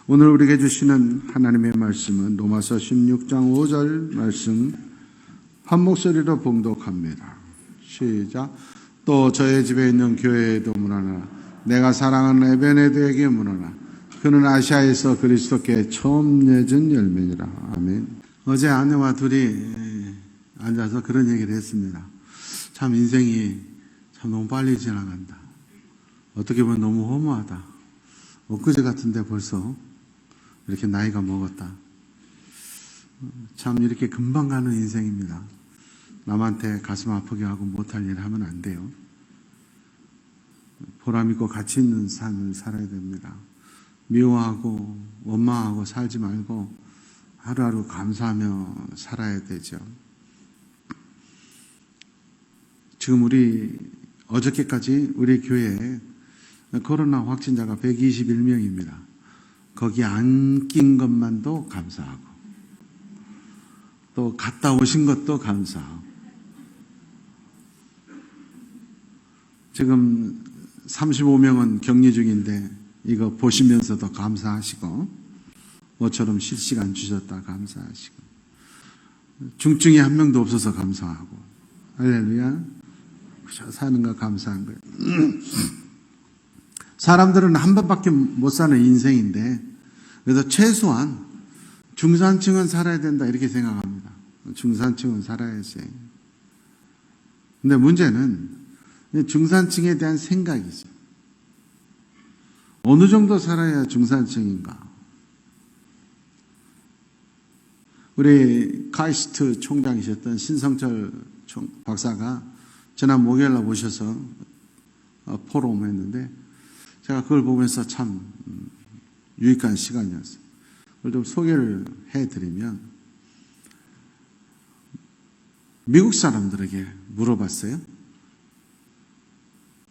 오늘 우리에게 주시는 하나님의 말씀은 로마서 16장 5절 말씀 한 목소리로 봉독합니다. 시작. 또 저의 집에 있는 교회에도 문하나 내가 사랑하는 에베네드에게 문하나 그는 아시아에서 그리스도께 처음 맺은 열매니라. 아멘. 어제 아내와 둘이 앉아서 그런 얘기를 했습니다. 참 인생이 참 너무 빨리 지나간다. 어떻게 보면 너무 허무하다. 엊그제 같은데 벌써 이렇게 나이가 먹었다. 참 이렇게 금방 가는 인생입니다. 남한테 가슴 아프게 하고 못할 일 하면 안 돼요. 보람 있고 가치 있는 삶을 살아야 됩니다. 미워하고 원망하고 살지 말고 하루하루 감사하며 살아야 되죠. 지금 어저께까지 우리 교회에 코로나 확진자가 121명입니다. 거기 안 낀 것만도 감사하고 또 갔다 오신 것도 감사하고 지금 35명은 격리 중인데 이거 보시면서도 감사하시고 모처럼 실시간 주셨다 감사하시고 중증이 한 명도 없어서 감사하고 할렐루야. 사는 거 감사한 거예요. 사람들은 한 번밖에 못 사는 인생인데 그래서 최소한 중산층은 살아야 된다 이렇게 생각합니다. 중산층은 살아야지. 근데 문제는 중산층에 대한 생각이죠. 어느 정도 살아야 중산층인가? 우리 카이스트 총장이셨던 신성철 박사가 지난 목요일날 오셔서 포럼했는데 제가 그걸 보면서 참 유익한 시간이었어요. 그걸 좀 소개를 해드리면 미국 사람들에게 물어봤어요.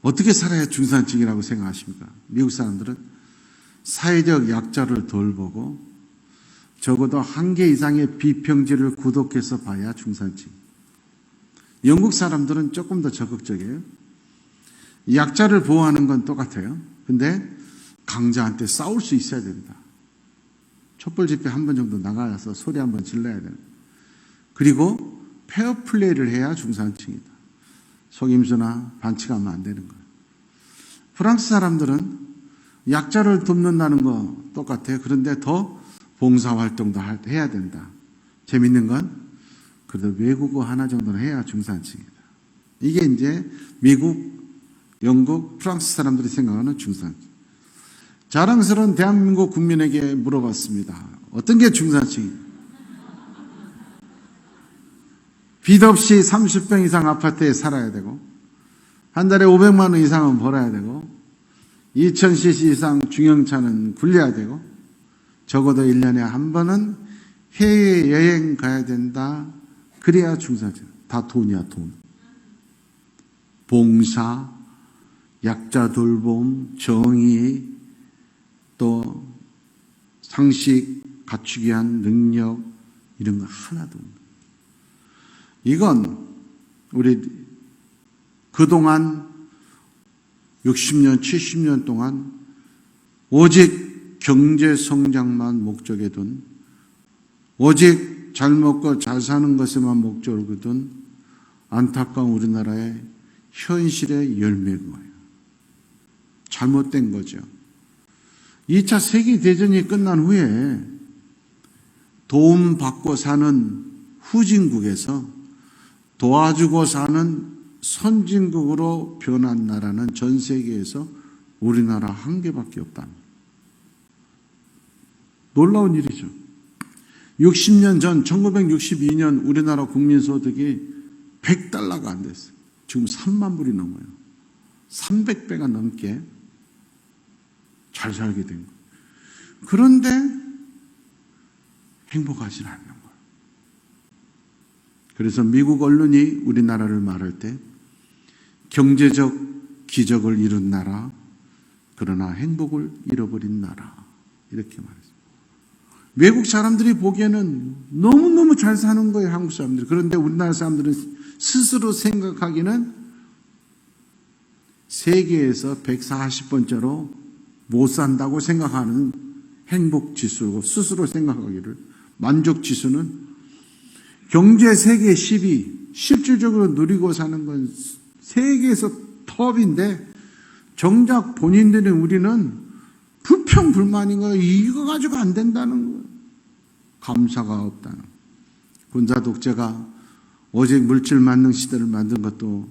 어떻게 살아야 중산층이라고 생각하십니까? 미국 사람들은 사회적 약자를 돌보고 적어도 한 개 이상의 비평지를 구독해서 봐야 중산층. 영국 사람들은 조금 더 적극적이에요. 약자를 보호하는 건 똑같아요. 근데 강자한테 싸울 수 있어야 됩니다. 촛불 집회 한 번 정도 나가서 소리 한 번 질러야 돼요. 그리고 페어플레이를 해야 중산층이다. 속임수나 반칙하면 안 되는 거예요. 프랑스 사람들은 약자를 돕는다는 거 똑같아요. 그런데 더 봉사활동도 해야 된다. 재밌는 건 그래도 외국어 하나 정도는 해야 중산층이다. 이게 이제 미국, 영국, 프랑스 사람들이 생각하는 중산층. 자랑스러운 대한민국 국민에게 물어봤습니다. 어떤 게 중산층이에요? 빚 없이 30평 이상 아파트에 살아야 되고 한 달에 500만 원 이상은 벌어야 되고 2000cc 이상 중형차는 굴려야 되고 적어도 1년에 한 번은 해외여행 가야 된다. 그래야 중산층. 다 돈이야, 돈. 봉사, 약자 돌봄, 정의, 또 상식 갖추기 위한 능력 이런 거 하나도 없는. 이건 우리 그동안 60년, 70년 동안 오직 경제 성장만 목적에 둔 오직 잘 먹고 잘 사는 것에만 목적으로 둔 안타까운 우리나라의 현실의 열매고요. 잘못된 거죠. 2차 세계대전이 끝난 후에 도움받고 사는 후진국에서 도와주고 사는 선진국으로 변한 나라는 전 세계에서 우리나라 한 개밖에 없답니다. 놀라운 일이죠. 60년 전 1962년 우리나라 국민소득이 100달러가 안 됐어요. 지금 3만 불이 넘어요. 300배가 넘게 잘 살게 된 거예요. 그런데 행복하지 않는 거예요. 그래서 미국 언론이 우리나라를 말할 때 경제적 기적을 이룬 나라, 그러나 행복을 잃어버린 나라 이렇게 말했습니다. 외국 사람들이 보기에는 너무너무 잘 사는 거예요, 한국 사람들이. 그런데 우리나라 사람들은 스스로 생각하기는 세계에서 140번째로 못 산다고 생각하는 행복 지수고 스스로 생각하기를 만족 지수는 경제 세계 10위, 실질적으로 누리고 사는 건 세계에서 톱인데 정작 본인들은 우리는 불평불만인 거예요. 이거 가지고 안 된다는 거예요. 감사가 없다는 거예요. 군사 독재가 오직 물질 만능 시대를 만든 것도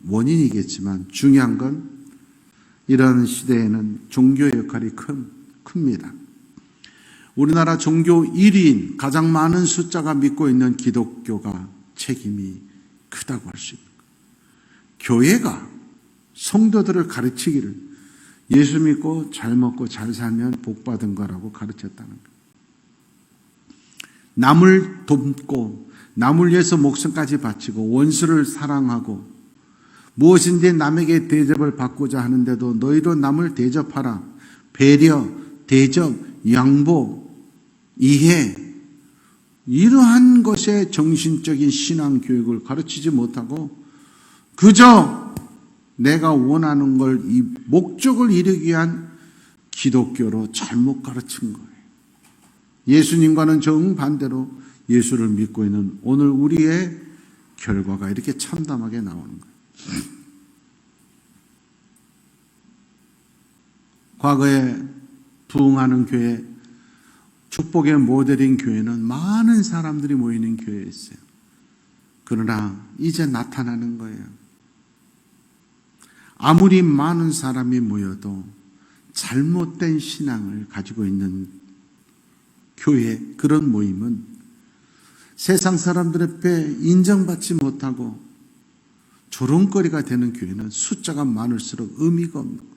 원인이겠지만 중요한 건 이런 시대에는 종교의 역할이 큽니다. 우리나라 종교 1위인 가장 많은 숫자가 믿고 있는 기독교가 책임이 크다고 할 수 있는 거예요. 교회가 성도들을 가르치기를 예수 믿고 잘 먹고 잘 살면 복 받은 거라고 가르쳤다는 거예요. 남을 돕고 남을 위해서 목숨까지 바치고 원수를 사랑하고 무엇인지 남에게 대접을 받고자 하는데도 너희도 남을 대접하라. 배려, 대접, 양보, 이해, 이러한 것에 정신적인 신앙 교육을 가르치지 못하고 그저 내가 원하는 걸 이 목적을 이루기 위한 기독교로 잘못 가르친 거예요. 예수님과는 정반대로 예수를 믿고 있는 오늘 우리의 결과가 이렇게 참담하게 나오는 거예요. 과거에 부흥하는 교회, 축복의 모델인 교회는 많은 사람들이 모이는 교회였어요. 그러나 이제 나타나는 거예요. 아무리 많은 사람이 모여도 잘못된 신앙을 가지고 있는 교회, 그런 모임은 세상 사람들 앞에 인정받지 못하고 조롱거리가 되는 교회는 숫자가 많을수록 의미가 없는 거예요.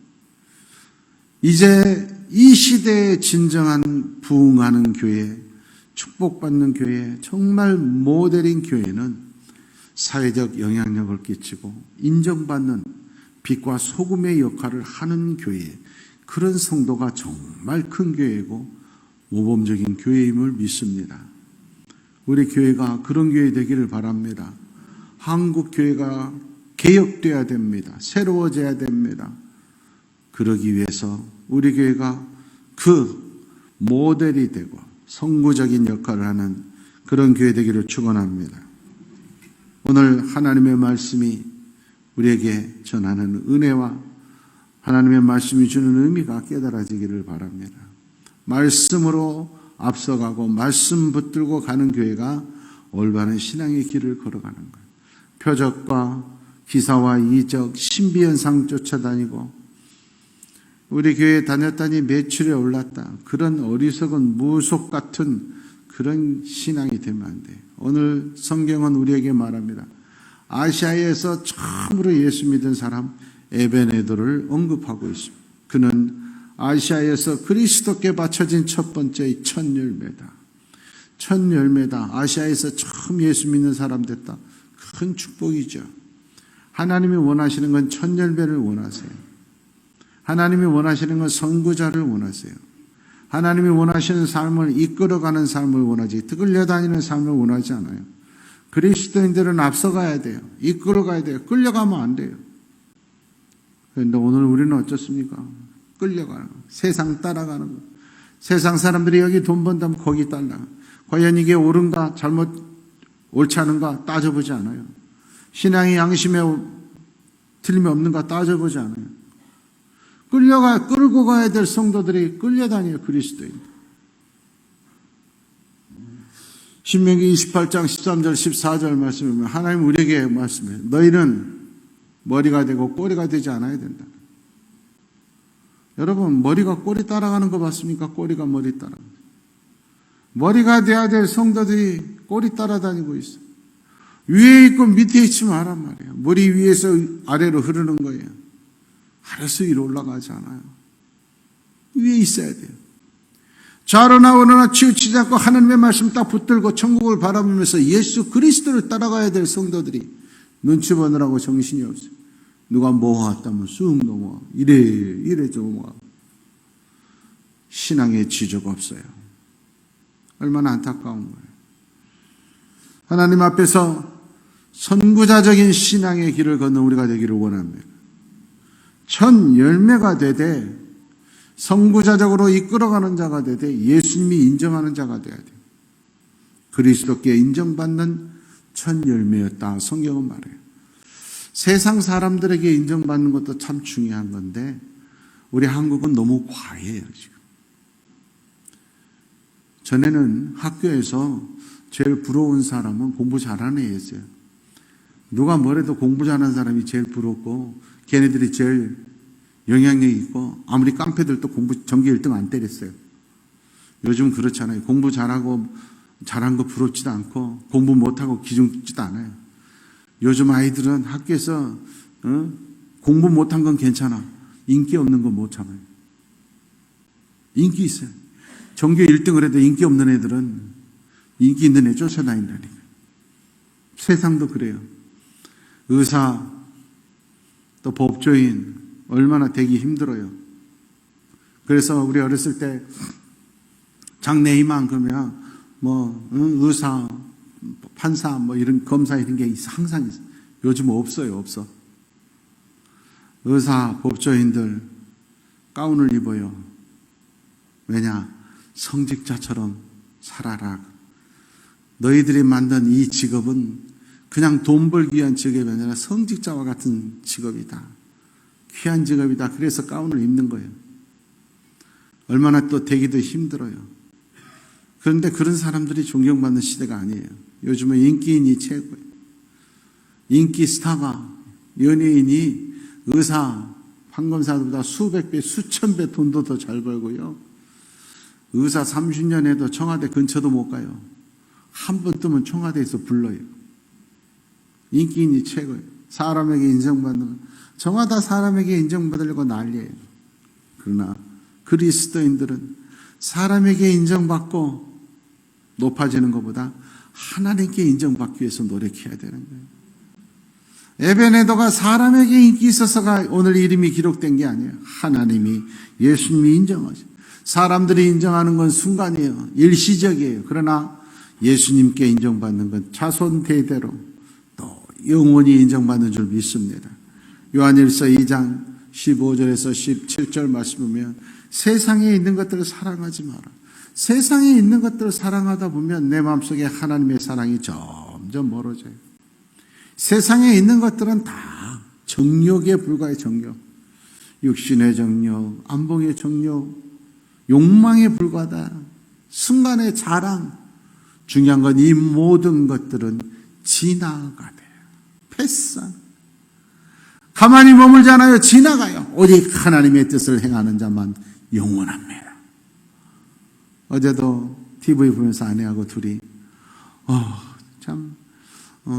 이제 이 시대에 진정한 부흥하는 교회, 축복받는 교회, 정말 모델인 교회는 사회적 영향력을 끼치고 인정받는 빛과 소금의 역할을 하는 교회, 그런 성도가 정말 큰 교회고 모범적인 교회임을 믿습니다. 우리 교회가 그런 교회 되기를 바랍니다. 한국 교회가 개혁돼야 됩니다. 새로워져야 됩니다. 그러기 위해서 우리 교회가 그 모델이 되고 선구적인 역할을 하는 그런 교회 되기를 축원합니다. 오늘 하나님의 말씀이 우리에게 전하는 은혜와 하나님의 말씀이 주는 의미가 깨달아지기를 바랍니다. 말씀으로 앞서가고 말씀 붙들고 가는 교회가 올바른 신앙의 길을 걸어가는 거예요. 표적과 기사와 이적, 신비현상 쫓아다니고 우리 교회에 다녔더니 매출이 올랐다. 그런 어리석은 무속 같은 그런 신앙이 되면 안 돼요. 오늘 성경은 우리에게 말합니다. 아시아에서 처음으로 예수 믿은 사람 에베네도를 언급하고 있습니다. 그는 아시아에서 그리스도께 바쳐진 첫 번째 첫 열매다. 첫 열매다. 아시아에서 처음 예수 믿는 사람 됐다. 큰 축복이죠. 하나님이 원하시는 건 첫 열매를 원하세요. 하나님이 원하시는 건 선구자를 원하세요. 하나님이 원하시는 삶을 이끌어가는 삶을 원하지 끌려다니는 삶을 원하지 않아요. 그리스도인들은 앞서가야 돼요. 이끌어가야 돼요. 끌려가면 안 돼요. 그런데 오늘 우리는 어떻습니까? 끌려가는 거. 세상 따라가는 거. 세상 사람들이 여기 돈 번다면 거기 따라가. 과연 이게 옳은가 옳지 않은가 따져보지 않아요. 신앙의 양심에 틀림이 없는가 따져보지 않아요. 끌고 가야 될 성도들이 끌려다녀요. 그리스도인. 신명기 28장 13절 14절 말씀을 보면 하나님 우리에게 말씀해요. 너희는 머리가 되고 꼬리가 되지 않아야 된다. 여러분 머리가 꼬리 따라가는 거 봤습니까? 꼬리가 머리 따라가는 거. 머리가 돼야 될 성도들이 꼬리 따라다니고 있어. 위에 있고 밑에 있지 말란 말이에요. 머리 위에서 아래로 흐르는 거예요. 아래서 위로 올라가지 않아요. 위에 있어야 돼요. 좌로나 우로나 치우치지 않고 하나님의 말씀 딱 붙들고 천국을 바라보면서 예수 그리스도를 따라가야 될 성도들이 눈치 보느라고 정신이 없어요. 누가 뭐 왔다면 쑥 넘어가. 이래 넘어가. 신앙의 지조가 없어요. 얼마나 안타까운 거예요. 하나님 앞에서 선구자적인 신앙의 길을 걷는 우리가 되기를 원합니다. 첫 열매가 되되 선구자적으로 이끌어가는 자가 되되 예수님이 인정하는 자가 되어야 돼요. 그리스도께 인정받는 첫 열매였다. 성경은 말해요. 세상 사람들에게 인정받는 것도 참 중요한 건데 우리 한국은 너무 과해요. 지금. 전에는 학교에서 제일 부러운 사람은 공부 잘하는 애였어요. 누가 뭐래도 공부 잘하는 사람이 제일 부럽고 걔네들이 제일 영향력 있고 아무리 깡패들도 공부 전교 1등 안 때렸어요. 요즘 그렇잖아요. 공부 잘하고 잘한 거 부럽지도 않고 공부 못하고 기죽지도 않아요. 요즘 아이들은 학교에서 공부 못한 건 괜찮아. 인기 없는 건 못 참아요. 인기 있어요. 전교 1등을 해도 인기 없는 애들은 인기 있는 애 쫓아다닌다니까. 세상도 그래요. 의사, 또 법조인 얼마나 되기 힘들어요. 그래서 우리 어렸을 때 장래희망 그러면 의사, 판사 이런 검사 이런 게 항상 있어요. 요즘 없어요. 없어. 의사, 법조인들 가운을 입어요. 왜냐? 성직자처럼 살아라. 너희들이 만든 이 직업은 그냥 돈 벌기 위한 직업이 아니라 성직자와 같은 직업이다. 귀한 직업이다. 그래서 가운을 입는 거예요. 얼마나 또 되기도 힘들어요. 그런데 그런 사람들이 존경받는 시대가 아니에요. 요즘은 인기인이 최고예요. 인기 스타가, 연예인이 의사, 판검사보다 수백 배, 수천 배 돈도 더 잘 벌고요. 의사 30년 해도 청와대 근처도 못 가요. 한 번 뜨면 청와대에서 불러요. 인기인이 최고예요. 사람에게 인정받는 거. 저마다 사람에게 인정받으려고 난리예요. 그러나 그리스도인들은 사람에게 인정받고 높아지는 것보다 하나님께 인정받기 위해서 노력해야 되는 거예요. 에베네더가 사람에게 인기 있어서가 오늘 이름이 기록된 게 아니에요. 하나님이, 예수님이 인정하죠. 사람들이 인정하는 건 순간이에요. 일시적이에요. 그러나 예수님께 인정받는 건 자손 대대로 또 영원히 인정받는 줄 믿습니다. 요한일서 2장 15절에서 17절 말씀 보면 세상에 있는 것들을 사랑하지 마라. 세상에 있는 것들을 사랑하다 보면 내 마음속에 하나님의 사랑이 점점 멀어져요. 세상에 있는 것들은 다 정욕에 불과해. 정욕. 육신의 정욕, 안봉의 정욕, 욕망에 불과하다. 순간의 자랑. 중요한 건 이 모든 것들은 지나가대요. 패스한. 가만히 머물지 않아요. 지나가요. 오직 하나님의 뜻을 행하는 자만 영원합니다. 어제도 TV 보면서 아내하고 둘이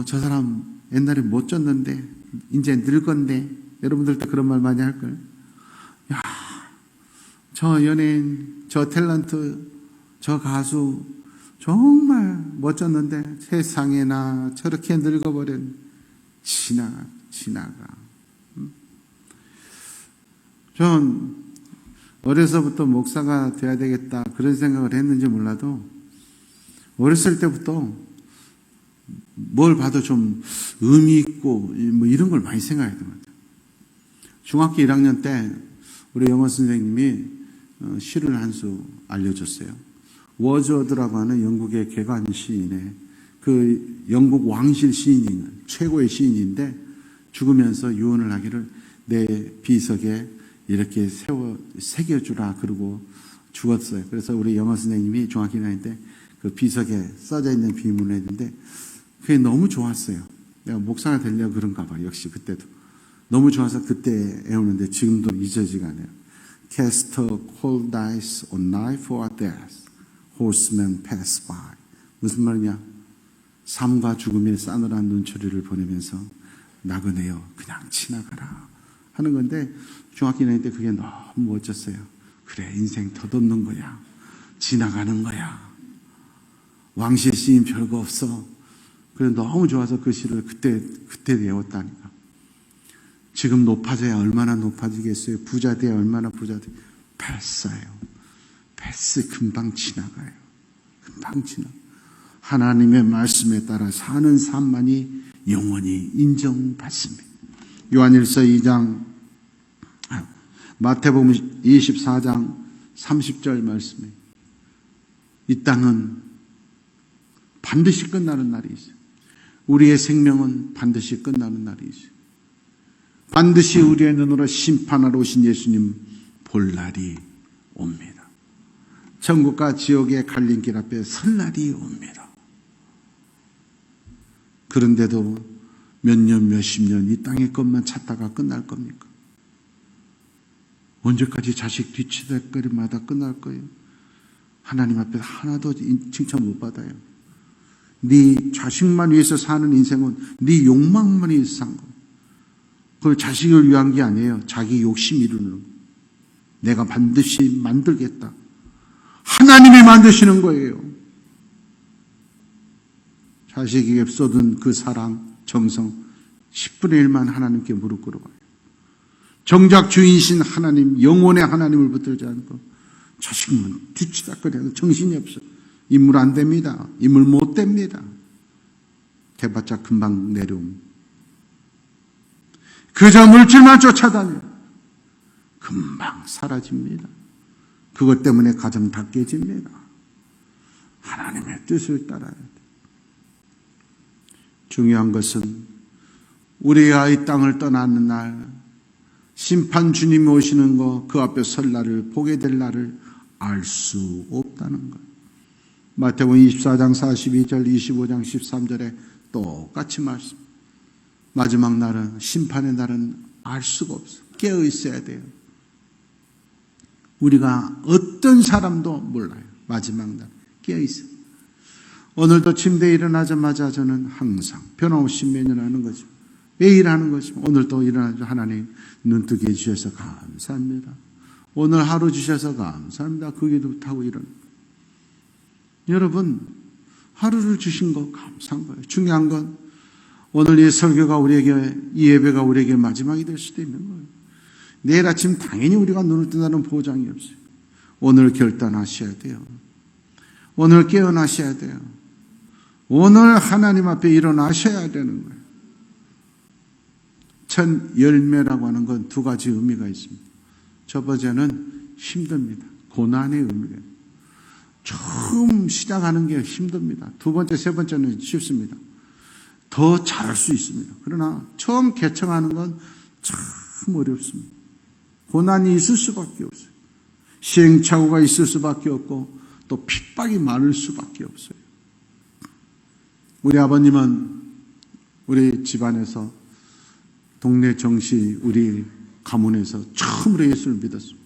저 사람 옛날에 못 졌는데 이제 늙었네. 여러분들도 그런 말 많이 할걸. 야, 저 연예인, 저 탤런트, 저 가수 정말 멋졌는데 세상에나 저렇게 늙어버린 지나가. 전 어려서부터 목사가 돼야 되겠다 그런 생각을 했는지 몰라도 어렸을 때부터 뭘 봐도 좀 의미 있고 이런 걸 많이 생각했던 것 같아요. 중학교 1학년 때 우리 영어 선생님이 시를 한 수 알려줬어요. 워즈워드라고 하는 영국의 개관 시인의 그 영국 왕실 시인이 최고의 시인인데 죽으면서 유언을 하기를 내 비석에 이렇게 새겨주라 그러고 죽었어요. 그래서 우리 영어 선생님이 중학교 1학년 때 그 비석에 써져 있는 비문을 했는데 그게 너무 좋았어요. 내가 목사가 되려고 그런가 봐. 역시 그때도. 너무 좋아서 그때 애우는데 지금도 잊어지가 않아요. Cast a cold dice on life or death. Horsemen pass by. 무슨 말이냐? 삶과 죽음의 싸늘한 눈초리를 보내면서 나그네여 그냥 지나가라 하는 건데 중학교 1학년 때 그게 너무 멋졌어요. 그래, 인생 덧없는 거야. 지나가는 거야. 왕실 시인 별거 없어. 그래, 너무 좋아서 그 시를 그때 외웠다니까. 지금 높아져야 얼마나 높아지겠어요. 부자 돼야 얼마나 부자 돼. 패스 금방 지나가요. 금방 지나. 하나님의 말씀에 따라 사는 삶만이 영원히 인정받습니다. 요한일서 2장 마태복음 24장 30절 말씀에 이 땅은 반드시 끝나는 날이 있어요. 우리의 생명은 반드시 끝나는 날이 있어요. 반드시 우리의 눈으로 심판하러 오신 예수님 볼 날이 옵니다. 천국과 지옥의 갈림길 앞에 설 날이 옵니다. 그런데도 몇 년, 몇십 년 이 땅의 것만 찾다가 끝날 겁니까? 언제까지 자식 뒤치다거리마다 끝날 거예요? 하나님 앞에 하나도 칭찬 못 받아요. 네 자식만 위해서 사는 인생은 네 욕망만 위해서 산 거예요. 그걸 자식을 위한 게 아니에요. 자기 욕심 이루는 거. 내가 반드시 만들겠다. 하나님이 만드시는 거예요. 자식에게 쏟은 그 사랑, 정성 10분의 1만 하나님께 무릎 꿇어봐요. 정작 주인이신 하나님, 영혼의 하나님을 붙들지 않고 자식만 뒤치다거리는 정신이 없어. 인물 안 됩니다. 인물 못 됩니다. 대봤자 금방 내려옴. 그저 물질만 쫓아다녀. 금방 사라집니다. 그것 때문에 가정 다 깨집니다. 하나님의 뜻을 따라야 돼. 중요한 것은 우리가 이 땅을 떠나는 날, 심판 주님이 오시는 거, 그 앞에 설 날을, 보게 될 날을 알 수 없다는 것. 마태복음 24장 42절, 25장 13절에 똑같이 말씀. 마지막 날은, 심판의 날은 알 수가 없어. 깨어 있어야 돼요. 우리가 어떤 사람도 몰라요. 마지막 날 깨어 있어요. 오늘도 침대에 일어나자마자 저는 항상 변함없이 매년 하는 거죠. 매일 하는 거죠. 오늘도 일어나서 하나님 눈뜨게 해주셔서 감사합니다. 오늘 하루 주셔서 감사합니다. 그 기도 타고 일어나. 여러분, 하루를 주신 거 감사한 거예요. 중요한 건 오늘 이 설교가 우리에게, 이 예배가 우리에게 마지막이 될 수도 있는 거예요. 내일 아침 당연히 우리가 눈을 뜬다는 보장이 없어요. 오늘 결단하셔야 돼요. 오늘 깨어나셔야 돼요. 오늘 하나님 앞에 일어나셔야 되는 거예요. 첫 열매라고 하는 건 두 가지 의미가 있습니다. 첫 번째는 힘듭니다. 고난의 의미가 있습니다. 처음 시작하는 게 힘듭니다. 두 번째, 세 번째는 쉽습니다. 더 잘할 수 있습니다. 그러나 처음 개척하는 건 참 어렵습니다. 고난이 있을 수밖에 없어요. 시행착오가 있을 수밖에 없고 또 핍박이 많을 수밖에 없어요. 우리 아버님은 우리 집안에서 동네 정시 우리 가문에서 처음으로 예수를 믿었습니다.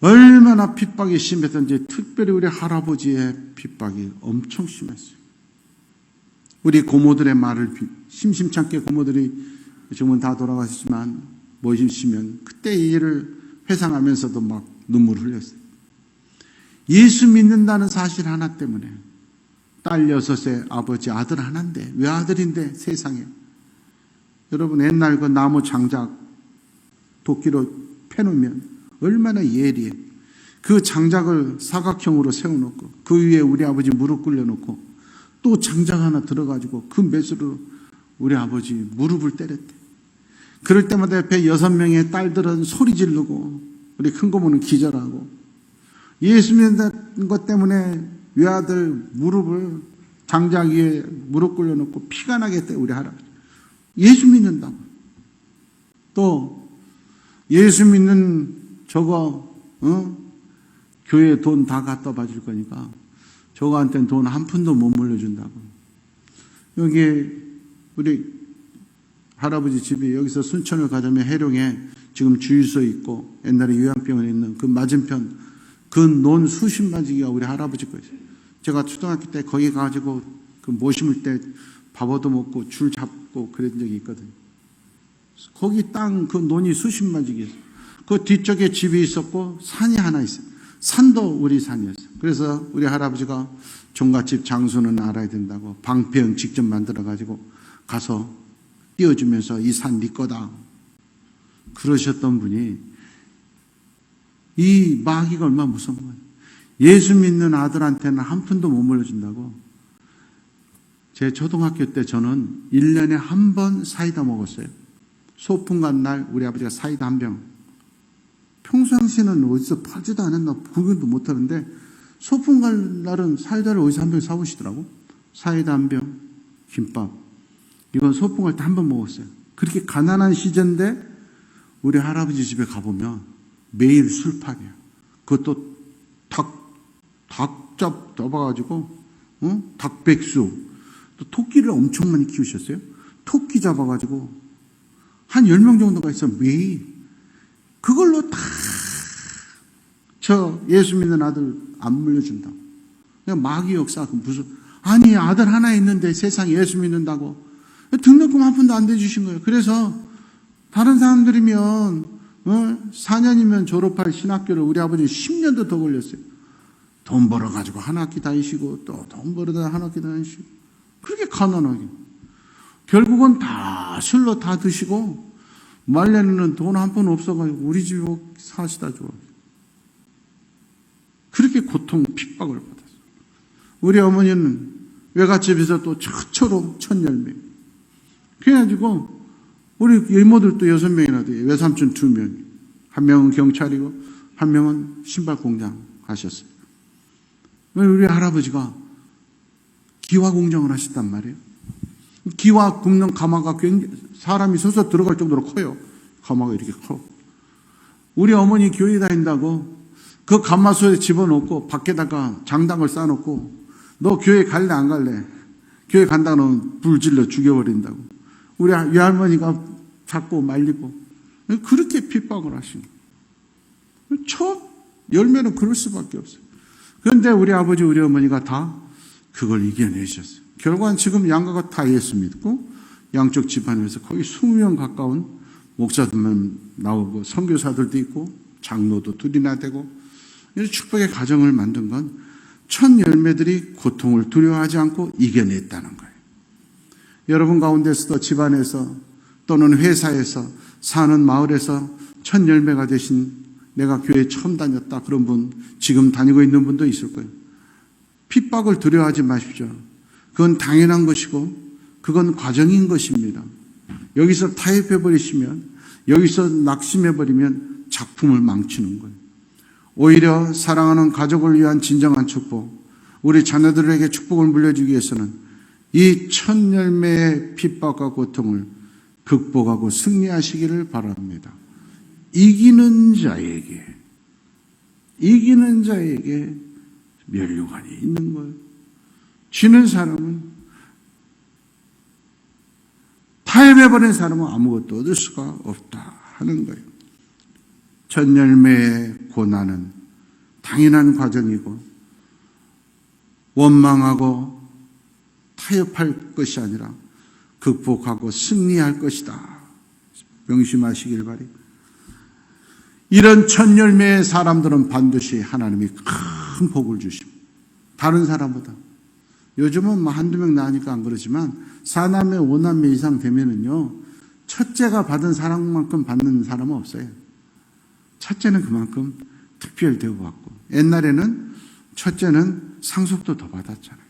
얼마나 핍박이 심했던지 특별히 우리 할아버지의 핍박이 엄청 심했어요. 우리 고모들의 말을 심심찮게 고모들이 지금은 다 돌아가셨지만 모시면 그때 이 일을 회상하면서도 막 눈물을 흘렸어요. 예수 믿는다는 사실 하나 때문에 딸 6에 아버지 아들 하나인데 왜 아들인데 세상에. 여러분 옛날 그 나무 장작 도끼로 패놓으면 얼마나 예리해. 그 장작을 사각형으로 세워놓고 그 위에 우리 아버지 무릎 꿇려놓고 또 장작 하나 들어가지고 그 메스로 우리 아버지 무릎을 때렸대. 그럴 때마다 옆에 6명의 딸들은 소리 지르고 우리 큰 고모는 기절하고 예수 믿는 것 때문에 외아들 무릎을 장작 위에 무릎 꿇려놓고 피가 나겠대 우리 할아버지. 예수 믿는다고. 또 예수 믿는 저거 교회 돈 다 갖다 바칠 거니까 저거한테는 돈 한 푼도 못 물려준다고. 여기 우리 할아버지 집이 여기서 순천을 가자면 해룡에 지금 주유소 있고 옛날에 요양병원에 있는 그 맞은편 그 논 수십 마지기가 우리 할아버지 거였어요. 제가 초등학교 때 거기 가가지고 그 모 심을 때 밥 얻어 먹고 줄 잡고 그런 적이 있거든요. 거기 땅 그 논이 수십 마지기였어요. 그 뒤쪽에 집이 있었고 산이 하나 있어요. 산도 우리 산이었어요. 그래서 우리 할아버지가 종갓집 장수는 알아야 된다고 방패형 직접 만들어가지고 가서 띄워주면서 이 산 네 거다. 그러셨던 분이 이 마귀가 얼마나 무서운 거예요. 예수 믿는 아들한테는 한 푼도 못 물려준다고. 제 초등학교 때 저는 1년에 한 번 사이다 먹었어요. 소풍 간 날 우리 아버지가 사이다 한 병. 평상시에는 어디서 팔지도 않았나 구경도 못하는데 소풍 갈 날은 사이다를 어디서 한 병 사오시더라고. 사이다 한 병, 김밥. 이건 소풍 갈 때 한 번 먹었어요. 그렇게 가난한 시절인데 우리 할아버지 집에 가보면 매일 술판이야. 그것도 닭 잡아가지고 닭백수. 또 토끼를 엄청 많이 키우셨어요. 토끼 잡아가지고 한 10명 정도가 있어 매일. 그걸로 다 저 예수 믿는 아들 안 물려준다고. 그냥 마귀 역사 무슨 아니 아들 하나 있는데 세상에 예수 믿는다고 등록금 한 푼도 안 대주신 거예요. 그래서 다른 사람들이면 4년이면 졸업할 신학교를 우리 아버지 10년도 더 걸렸어요. 돈 벌어가지고 한 학기 다니시고 또 돈 벌어다 한 학기 다니시고 그렇게 가난하게. 결국은 다 술로 다 드시고 말년에는 돈 한 푼 없어가지고 우리 집에 사시다 좋아. 그렇게 고통 핍박을 받았어요. 우리 어머니는 외갓집에서 또 최초로 첫 열매. 그래가지고 우리 이모들도 6명이나 돼요. 외삼촌 2명. 한 명은 경찰이고 한 명은 신발 공장 가셨어요. 우리 할아버지가 기와 공장을 하셨단 말이에요. 기와 굽는 가마가 사람이 서서 들어갈 정도로 커요. 가마가 이렇게 커. 우리 어머니 교회 다닌다고 그 가마솥에 집어넣고 밖에다가 장당을 쌓아놓고 너 교회 갈래 안 갈래? 교회 간다 그러면 불 질러 죽여버린다고. 우리 외할머니가 잡고 말리고 그렇게 핍박을 하신 거예요. 첫 열매는 그럴 수밖에 없어요. 그런데 우리 아버지 우리 어머니가 다 그걸 이겨내셨어요. 결국은 지금 양가가 다 예수 믿고 양쪽 집안에서 거의 20명 가까운 목사들만 나오고 선교사들도 있고 장로도 2이나 되고 이런 축복의 가정을 만든 건 첫 열매들이 고통을 두려워하지 않고 이겨냈다는 거예요. 여러분 가운데서도 집안에서 또는 회사에서 사는 마을에서 첫 열매가 되신 내가 교회 처음 다녔다 그런 분 지금 다니고 있는 분도 있을 거예요. 핍박을 두려워하지 마십시오. 그건 당연한 것이고 그건 과정인 것입니다. 여기서 타협해버리시면 여기서 낙심해버리면 작품을 망치는 거예요. 오히려 사랑하는 가족을 위한 진정한 축복, 우리 자녀들에게 축복을 물려주기 위해서는 이 첫 열매의 핍박과 고통을 극복하고 승리하시기를 바랍니다. 이기는 자에게 면류관이 있는 거예요. 지는 사람은 타협해버린 사람은 아무것도 얻을 수가 없다 하는 거예요. 첫 열매의 고난은 당연한 과정이고 원망하고 타협할 것이 아니라 극복하고 승리할 것이다. 명심하시길 바라요. 이런 첫 열매의 사람들은 반드시 하나님이 큰 복을 주십니다. 다른 사람보다. 요즘은 뭐 한두 명 나으니까 안 그러지만 4남매, 5남매 이상 되면은요, 첫째가 받은 사랑만큼 받는 사람은 없어요. 첫째는 그만큼 특별 대우받고, 옛날에는 첫째는 상속도 더 받았잖아요.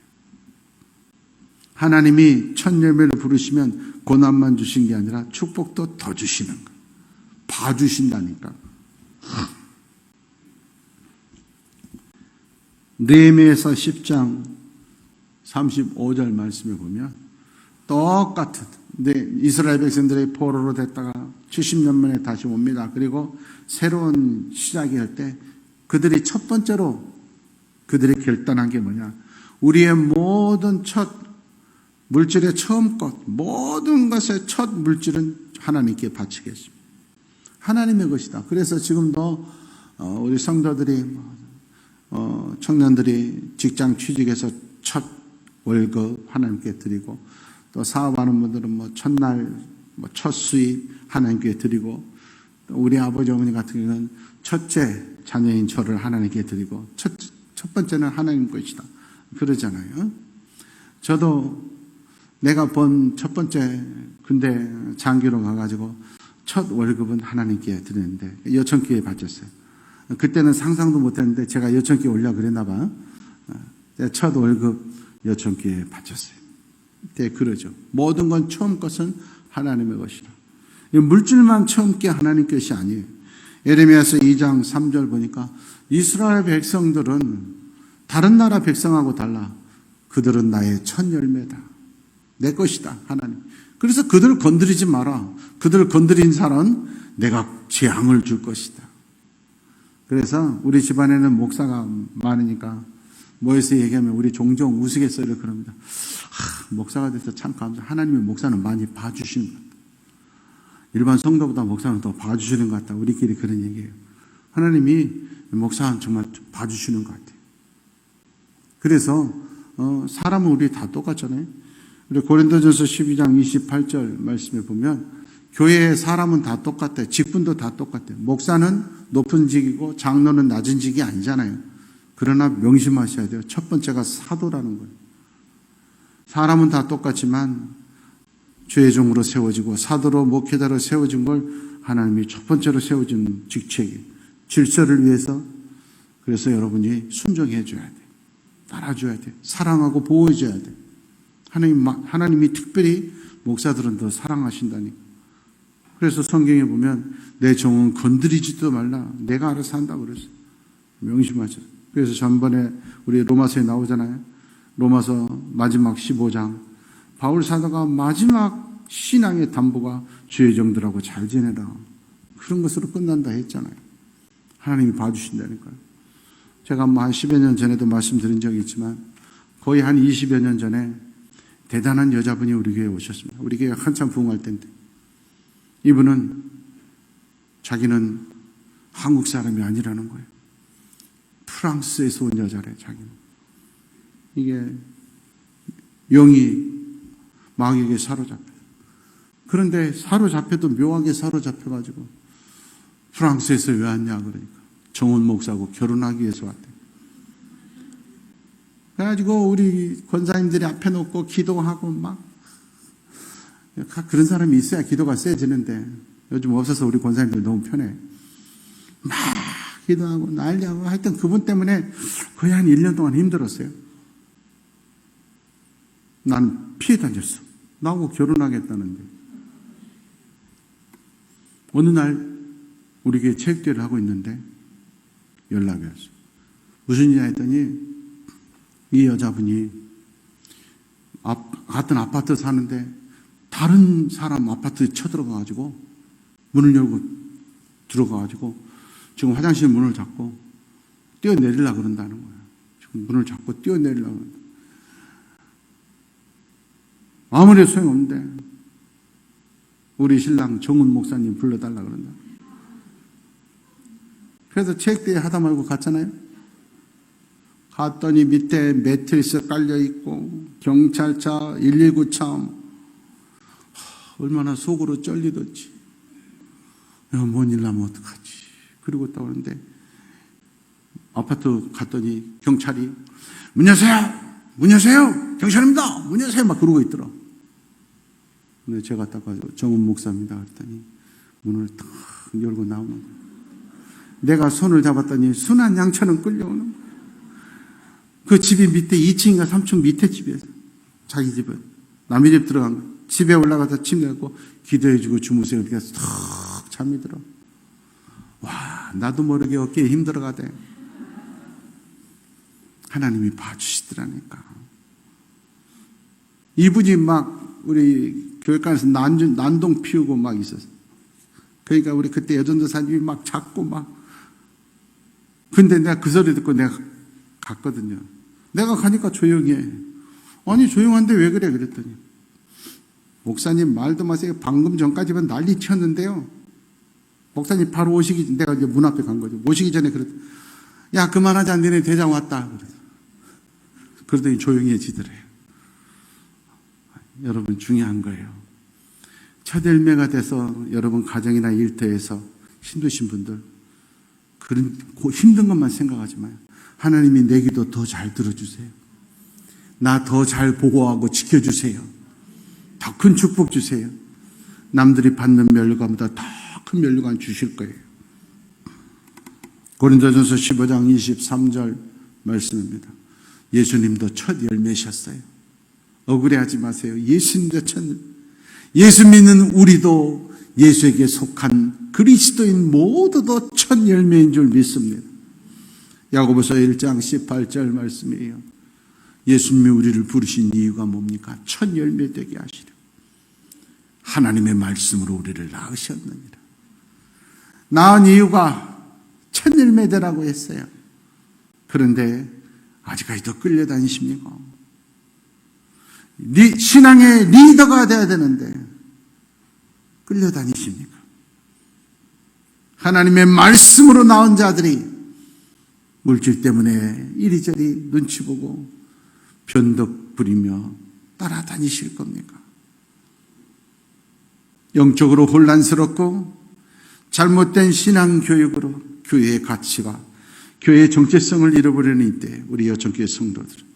하나님이 첫 열매를 부르시면 고난만 주신 게 아니라 축복도 더 주시는 거예요. 봐주신다니까. 느헤미야서 10장 35절 말씀에 보면 똑같은 이스라엘 백성들의 포로로 됐다가 70년 만에 다시 옵니다. 그리고 새로운 시작이 할 때 그들이 첫 번째로 그들이 결단한 게 뭐냐? 우리의 모든 첫 물질의 처음 것, 모든 것의 첫 물질은 하나님께 바치겠습니다. 하나님의 것이다. 그래서 지금도 우리 성도들이 청년들이 직장 취직해서 첫 월급 하나님께 드리고 또 사업하는 분들은 뭐 첫날 첫 수입 하나님께 드리고 또 우리 아버지 어머니 같은 경우는 첫째 자녀인 저를 하나님께 드리고 첫 번째는 하나님 것이다. 그러잖아요. 저도 내가 번 첫 번째 군대 장기로 가가지고 첫 월급은 하나님께 드렸는데 여천기에 바쳤어요. 그때는 상상도 못했는데 제가 여천기에 올려 그랬나 봐. 첫 월급 여천기에 바쳤어요. 그때 그러죠. 모든 건 처음 것은 하나님의 것이다. 물질만 처음게 하나님 것이 아니에요. 에레미야서 2장 3절 보니까 이스라엘 백성들은 다른 나라 백성하고 달라. 그들은 나의 첫 열매다. 내 것이다, 하나님. 그래서 그들을 건드리지 마라. 그들을 건드린 사람은 내가 재앙을 줄 것이다. 그래서 우리 집안에는 목사가 많으니까 모여서 얘기하면 우리 종종 우스갯소리를 그럽니다. 목사가 돼서 참 감사. 하나님의 목사는 많이 봐주시는 것 같다. 일반 성도보다 목사는 더 봐주시는 것 같다. 우리끼리 그런 얘기예요. 하나님이 목사는 정말 봐주시는 것 같아요. 그래서 사람은 우리 다 똑같잖아요. 우리 고린도전서 12장 28절 말씀에 보면 교회의 사람은 다 똑같아요. 직분도 다 똑같아요. 목사는 높은 직이고 장로는 낮은 직이 아니잖아요. 그러나 명심하셔야 돼요. 첫 번째가 사도라는 거예요. 사람은 다 똑같지만 주의 종으로 세워지고 사도로 목회자로 세워진 걸 하나님이 첫 번째로 세워진 직책이 질서를 위해서. 그래서 여러분이 순종해 줘야 돼요. 따라줘야 돼요. 사랑하고 보호해 줘야 돼요. 하나님이 특별히 목사들은 더 사랑하신다니까. 그래서 성경에 보면 내 종은 건드리지도 말라. 내가 알아서 한다고 그랬어요. 명심하죠. 그래서 전번에 우리 로마서에 나오잖아요. 로마서 마지막 15장. 바울 사도가 마지막 신앙의 담보가 주의 종들하고 잘 지내라. 그런 것으로 끝난다 했잖아요. 하나님이 봐주신다니까요. 제가 한 10여 년 전에도 말씀드린 적이 있지만 거의 한 20여 년 전에 대단한 여자분이 우리 교회에 오셨습니다. 우리 교회 한참 부흥할 때인데 이분은 자기는 한국 사람이 아니라는 거예요. 프랑스에서 온 여자래, 자기는. 이게 영이 마귀에게 사로잡혀요. 그런데 사로잡혀도 묘하게 사로잡혀가지고 프랑스에서 왜 왔냐 그러니까 정원 목사하고 결혼하기 위해서 왔대. 그래가지고 우리 권사님들이 앞에 놓고 기도하고 막 그런 사람이 있어야 기도가 세지는데 요즘 없어서 우리 권사님들 너무 편해. 막 기도하고 난리하고 하여튼 그분 때문에 거의 한 1년 동안 힘들었어요. 난 피해 다녔어. 나하고 결혼하겠다는데. 어느 날 우리 교회 체육대회를 하고 있는데 연락이 왔어요. 무슨 일이냐 했더니 이 여자분이 같은 아파트 사는데 다른 사람 아파트에 쳐들어가가지고 문을 열고 들어가가지고 지금 화장실 문을 잡고 뛰어내리려고 그런다는 거예요. 지금 문을 잡고 뛰어내리려고 그런다. 아무리 소용없는데 우리 신랑 정훈 목사님 불러달라 그런다. 그래서 체육대회 하다 말고 갔잖아요. 갔더니 밑에 매트리스 깔려있고 경찰차 119차 얼마나 속으로 쩔리던지. 뭔 일 나면 어떡하지. 그러고 딱 오는데 아파트 갔더니 경찰이 문 여세요. 문 여세요. 경찰입니다. 문 여세요. 막 그러고 있더라. 근데 제가 딱 가서 정은 목사입니다. 그랬더니 문을 딱 열고 나오는 거예요. 내가 손을 잡았더니 순한 양처럼 끌려오는 거예요. 그 집이 밑에 2층인가 3층 밑에 집이에요. 자기 집은. 남의 집 들어간 거예요. 집에 올라가서 침 내고 기도해주고 주무세요. 이렇게 해서 탁 잠이 들어. 와, 나도 모르게 어깨에 힘들어가대. 하나님이 봐주시더라니까. 이분이 막 우리 교회관에서 난동 피우고 막 있었어요. 그러니까 우리 그때 여전도사님이 막 잡고 막. 근데 내가 그 소리 듣고 내가 갔거든요. 내가 가니까 조용해. 아니 조용한데 왜 그래 그랬더니 목사님 말도 마세요. 방금 전까지만 난리 쳤는데요. 목사님 바로 오시기 내가 이제 문 앞에 간 거죠. 오시기 전에 그랬더니 야 그만하자 너네 대장 왔다. 그러더니 조용해지더래요. 여러분 중요한 거예요. 첫 열매가 돼서 여러분 가정이나 일터에서 힘드신 분들 그런 힘든 것만 생각하지 마요. 하나님이 내 기도 더 잘 들어주세요. 나 더 잘 보호하고 지켜주세요. 더 큰 축복 주세요. 남들이 받는 멸류관보다 더 큰 멸류관 주실 거예요. 고린도전서 15장 23절 말씀입니다. 예수님도 첫 열매셨어요. 억울해하지 마세요. 예수님도 첫 예수 믿는 우리도 예수에게 속한 그리스도인 모두도 첫 열매인 줄 믿습니다. 야고보서 1장 18절 말씀이에요. 예수님이 우리를 부르신 이유가 뭡니까? 첫 열매 되게 하시려. 하나님의 말씀으로 우리를 낳으셨느니라. 낳은 이유가 첫 열매 되라고 했어요. 그런데 아직까지도 끌려다니십니까? 신앙의 리더가 돼야 되는데 끌려다니십니까? 하나님의 말씀으로 낳은 자들이 물질 때문에 이리저리 눈치 보고 변덕 부리며 따라다니실 겁니까? 영적으로 혼란스럽고 잘못된 신앙 교육으로 교회의 가치와 교회의 정체성을 잃어버리는 이때 우리 여천교회 성도들은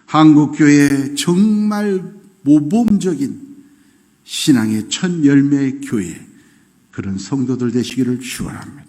한국교회의 정말 모범적인 신앙의 첫 열매의 교회, 그런 성도들 되시기를 축원합니다.